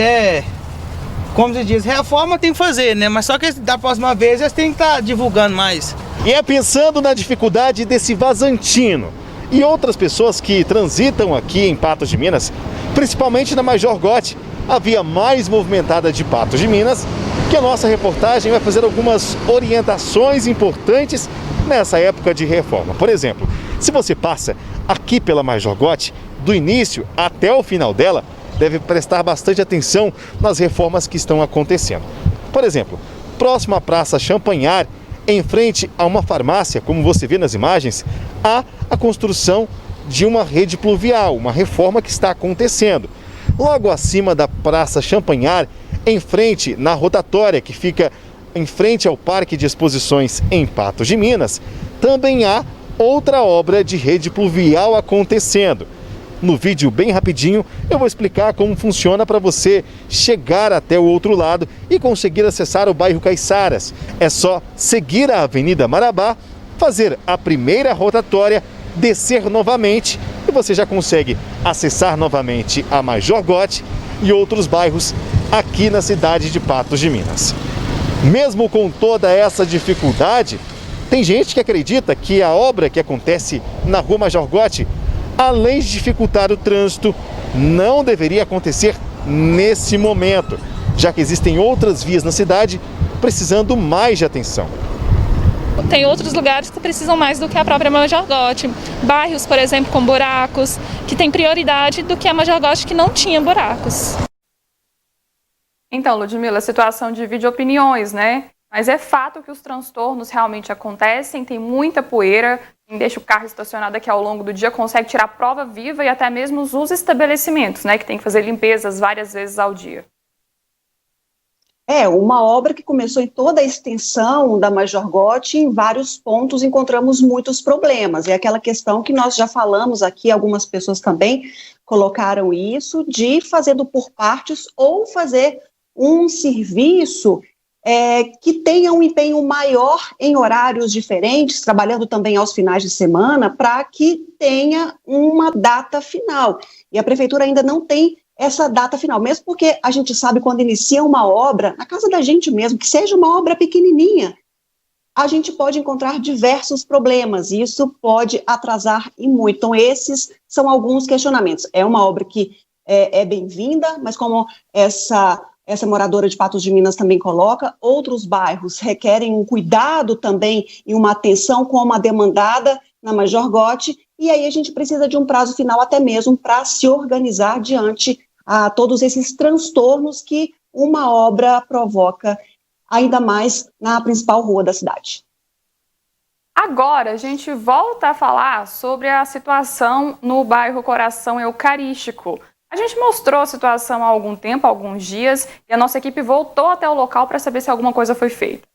como se diz, reforma tem que fazer, né? Mas só que da próxima vez eles têm que estar divulgando mais. E é pensando na dificuldade desse vazantino e outras pessoas que transitam aqui em Patos de Minas, principalmente na Major Gotti, a via mais movimentada de Patos de Minas, que a nossa reportagem vai fazer algumas orientações importantes nessa época de reforma. Por exemplo, se você passa aqui pela Major Gotti, do início até o final dela, deve prestar bastante atenção nas reformas que estão acontecendo. Por exemplo, próximo à Praça Champanhar, em frente a uma farmácia, como você vê nas imagens, há a construção de uma rede pluvial, uma reforma que está acontecendo. Logo acima da Praça Champanhar, em frente na rotatória que fica em frente ao Parque de Exposições em Patos de Minas, também há outra obra de rede pluvial acontecendo. No vídeo, bem rapidinho, eu vou explicar como funciona para você chegar até o outro lado e conseguir acessar o bairro Caiçaras. É só seguir a Avenida Marabá, fazer a primeira rotatória, descer novamente e você já consegue acessar novamente a Major Gotti e outros bairros aqui na cidade de Patos de Minas. Mesmo com toda essa dificuldade, tem gente que acredita que a obra que acontece na Rua Major Gotti, além de dificultar o trânsito, não deveria acontecer nesse momento, já que existem outras vias na cidade precisando mais de atenção. Tem outros lugares que precisam mais do que a própria Major Gotti. Bairros, por exemplo, com buracos, que tem prioridade do que a Major Gotti que não tinha buracos. Então, Ludmila, a situação divide opiniões, né? Mas é fato que os transtornos realmente acontecem, tem muita poeira, quem deixa o carro estacionado aqui ao longo do dia consegue tirar prova viva e até mesmo os estabelecimentos, né? Que tem que fazer limpezas várias vezes ao dia. É uma obra que começou em toda a extensão da Major Gotti, em vários pontos encontramos muitos problemas. É aquela questão que nós já falamos aqui, algumas pessoas também colocaram isso, de fazendo por partes ou fazer um serviço que tenha um empenho maior em horários diferentes, trabalhando também aos finais de semana, para que tenha uma data final. E a prefeitura ainda não tem essa data final, mesmo porque a gente sabe quando inicia uma obra, na casa da gente mesmo, que seja uma obra pequenininha, a gente pode encontrar diversos problemas, e isso pode atrasar e muito. Então, esses são alguns questionamentos. É uma obra que é bem-vinda, mas como essa moradora de Patos de Minas também coloca, outros bairros requerem um cuidado também e uma atenção como a demandada na Major Gotti, e aí a gente precisa de um prazo final até mesmo para se organizar diante a todos esses transtornos que uma obra provoca, ainda mais na principal rua da cidade. Agora a gente volta a falar sobre a situação no bairro Coração Eucarístico. A gente mostrou a situação há algum tempo, há alguns dias, e a nossa equipe voltou até o local para saber se alguma coisa foi feita.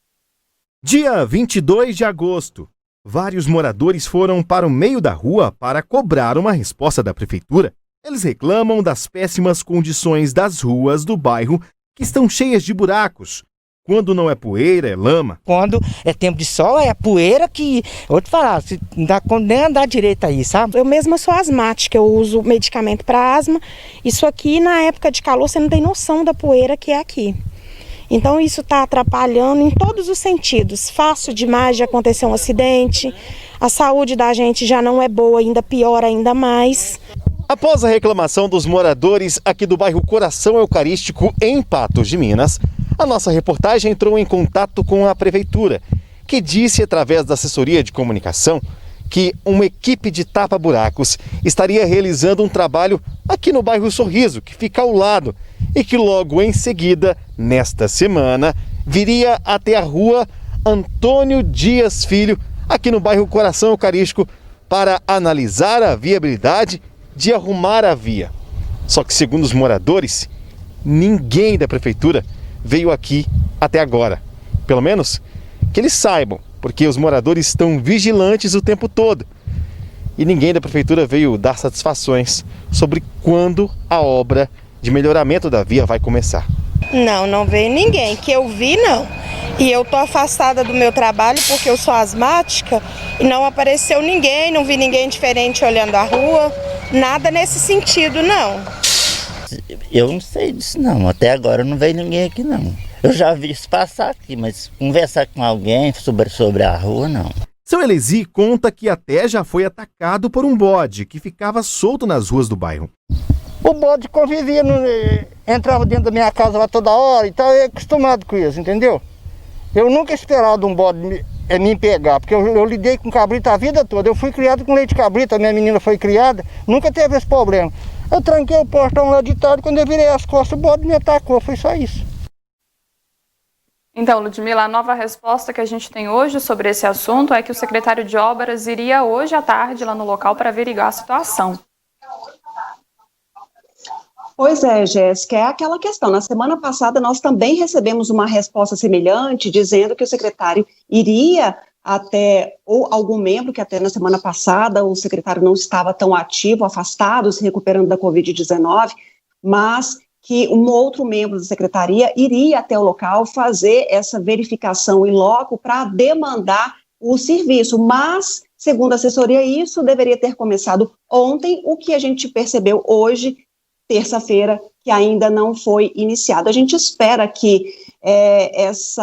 Dia 22 de agosto, vários moradores foram para o meio da rua para cobrar uma resposta da prefeitura. Eles reclamam das péssimas condições das ruas do bairro, que estão cheias de buracos. Quando não é poeira, é lama. Quando é tempo de sol, é a poeira que... Vou te falar, não dá nem andar direito aí, sabe? Eu mesma sou asmática, eu uso medicamento para asma. Isso aqui, na época de calor, você não tem noção da poeira que é aqui. Então, isso está atrapalhando em todos os sentidos. Fácil demais de acontecer um acidente. A saúde da gente já não é boa, ainda piora ainda mais. Após a reclamação dos moradores aqui do bairro Coração Eucarístico, em Patos de Minas, a nossa reportagem entrou em contato com a prefeitura, que disse, através da assessoria de comunicação, que uma equipe de tapa-buracos estaria realizando um trabalho aqui no bairro Sorriso, que fica ao lado, e que logo em seguida, nesta semana, viria até a rua Antônio Dias Filho, aqui no bairro Coração Eucarístico, para analisar a viabilidade de arrumar a via. Só que, segundo os moradores, ninguém da prefeitura veio aqui até agora. Pelo menos que eles saibam, porque os moradores estão vigilantes o tempo todo. E ninguém da prefeitura veio dar satisfações sobre quando a obra de melhoramento da via vai começar. Não, não veio ninguém. Que eu vi, não. E eu tô afastada do meu trabalho porque eu sou asmática e não apareceu ninguém, não vi ninguém diferente olhando a rua. Nada nesse sentido, não. Eu não sei disso, não. Até agora não veio ninguém aqui, não. Eu já vi isso passar aqui, mas conversar com alguém sobre a rua, não. Seu Elesi conta que até já foi atacado por um bode que ficava solto nas ruas do bairro. O bode convivia, entrava dentro da minha casa lá toda hora, então eu acostumado com isso, entendeu? Eu nunca esperava um bode me pegar, porque eu lidei com cabrito a vida toda. Eu fui criado com leite de cabrito, a minha menina foi criada, nunca teve esse problema. Eu tranquei o portão lá de tarde, quando eu virei as costas, o bode me atacou, foi só isso. Então, Ludmila, a nova resposta que a gente tem hoje sobre esse assunto é que o secretário de Obras iria hoje à tarde lá no local para averiguar a situação. Pois é, Jéssica, é aquela questão. Na semana passada, nós também recebemos uma resposta semelhante, dizendo que o secretário iria até, ou algum membro, que até na semana passada o secretário não estava tão ativo, afastado, se recuperando da Covid-19, mas que um outro membro da secretaria iria até o local fazer essa verificação in loco para demandar o serviço. Mas, segundo a assessoria, isso deveria ter começado ontem, o que a gente percebeu hoje, terça-feira, que ainda não foi iniciado. A gente espera que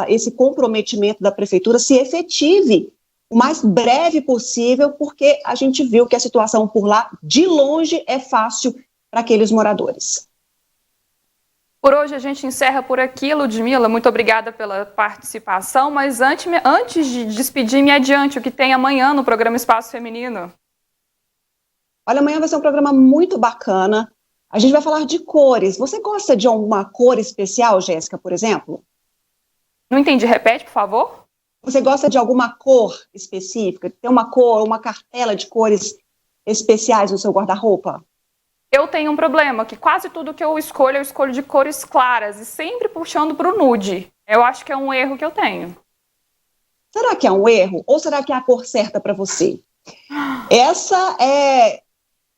esse comprometimento da prefeitura se efetive o mais breve possível, porque a gente viu que a situação por lá, de longe, é fácil para aqueles moradores. Por hoje a gente encerra por aqui, Ludmila. Muito obrigada pela participação, mas antes de despedir, me adiante o que tem amanhã no programa Espaço Feminino. Olha, amanhã vai ser um programa muito bacana. A gente vai falar de cores. Você gosta de alguma cor especial, Jéssica, por exemplo? Não entendi. Repete, por favor. Você gosta de alguma cor específica? Tem uma cor, uma cartela de cores especiais no seu guarda-roupa? Eu tenho um problema, que quase tudo que eu escolho de cores claras e sempre puxando para o nude. Eu acho que é um erro que eu tenho. Será que é um erro? Ou será que é a cor certa para você? Essa é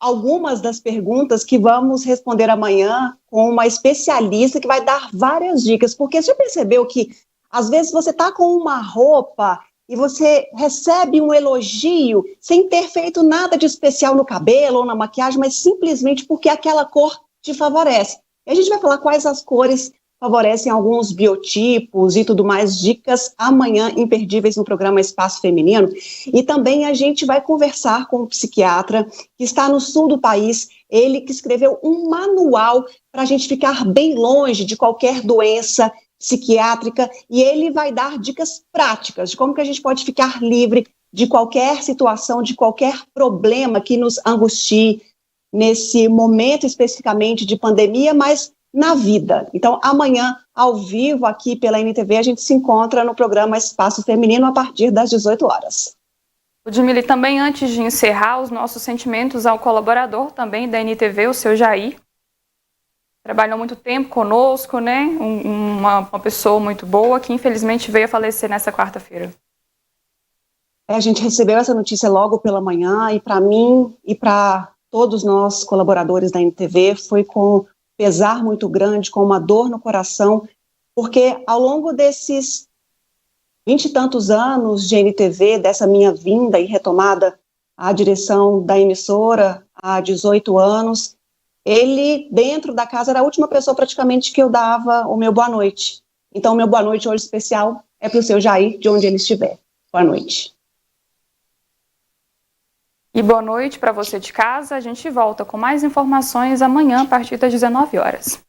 algumas das perguntas que vamos responder amanhã com uma especialista que vai dar várias dicas. Porque você já percebeu que, às vezes, você está com uma roupa e você recebe um elogio sem ter feito nada de especial no cabelo ou na maquiagem, mas simplesmente porque aquela cor te favorece. E a gente vai falar quais as cores favorecem alguns biotipos e tudo mais, dicas amanhã imperdíveis no programa Espaço Feminino. E também a gente vai conversar com um psiquiatra que está no sul do país, ele que escreveu um manual para a gente ficar bem longe de qualquer doença psiquiátrica, e ele vai dar dicas práticas de como que a gente pode ficar livre de qualquer situação, de qualquer problema que nos angustie nesse momento especificamente de pandemia, mas na vida. Então, amanhã, ao vivo, aqui pela NTV, a gente se encontra no programa Espaço Feminino a partir das 18 horas. Ludmila, e também antes de encerrar, os nossos sentimentos ao colaborador também da NTV, o seu Jair. Trabalhou muito tempo conosco, né? Uma pessoa muito boa que infelizmente veio a falecer nessa quarta-feira. A gente recebeu essa notícia logo pela manhã e para mim e para todos nós colaboradores da NTV foi com pesar muito grande, com uma dor no coração, porque ao longo desses 20 e tantos anos de NTV, dessa minha vinda e retomada à direção da emissora há 18 anos, ele, dentro da casa, era a última pessoa praticamente que eu dava o meu boa noite. Então, o meu boa noite hoje especial é para o seu Jair, de onde ele estiver. Boa noite. E boa noite para você de casa. A gente volta com mais informações amanhã, a partir das 19 horas.